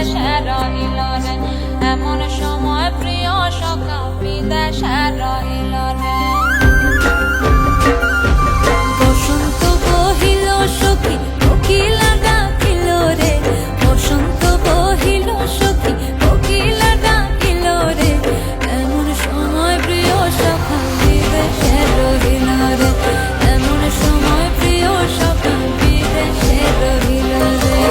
বিদেশে রহিল রে, এমন সময় প্রিয় সখা বিদেশে রহিল রে। বসন্ত বহিল সখী কোকিলা ডাকিল রে, বসন্ত বহিল সখী কোকিলা ডাকিল রে, এমন সময় প্রিয় সখা বিদেশে রহিল রে, এমন সময় প্রিয় সখা বিদেশে রহিল রে।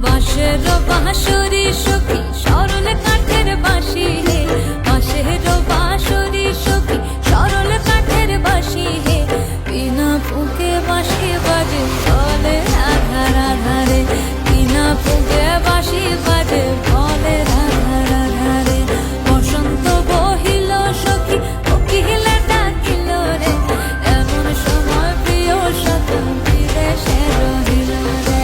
বাঁশের বাঁশরি সখী সরল কাঠের বাঁশি হে, বাঁশের বাঁশরি সখী সরল কাঠের বাঁশি হে, বিনা ফুঁকে বাঁশি বাজে বলে রাধা রাধা রে, বিনা ফুঁকে বাঁশি বাজে বলে রাধা রাধা রে। বসন্ত বহিল সখী কোকিলা ডাকিল রে, এমন সময় প্রিয় সখা বিদেশে রহিল রে।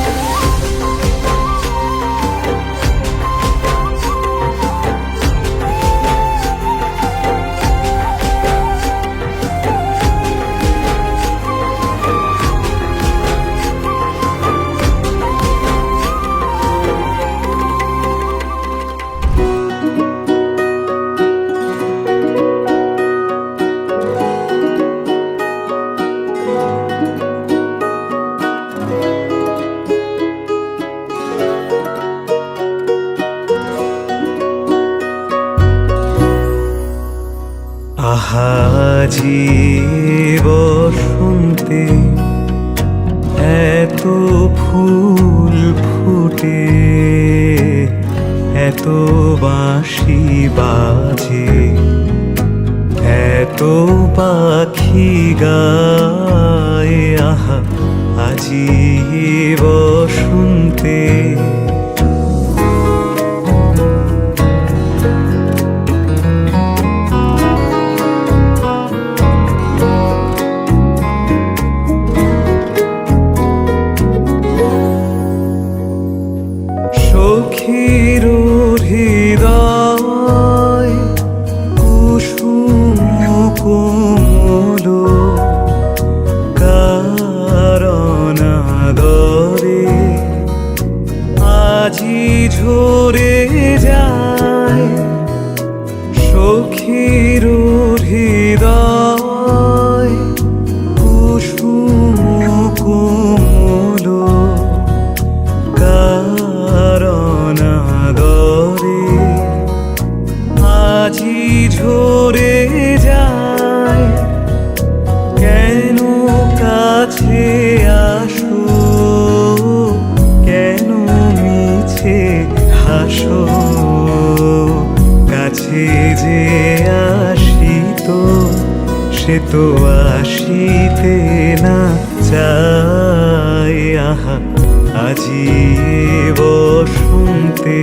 আহাজি বসন্তে এত ফুল ফুটে, এত বাঁশি বাজে, এত পাখি গায়, আহা আজি বসন্তে। সখীর হৃদয় কুসুম কোমল, কারণ আদরে আজি ঝরে যায়। সখীর হৃদয় কুসুম কোমল, কারণ আদরে আজি ঝরে যায়। কেন কাছে আসো, কেন মিছে হাসো, কাছে যে আসিত সে তো আসিতে না চায়, আহা আজি বসন্তে।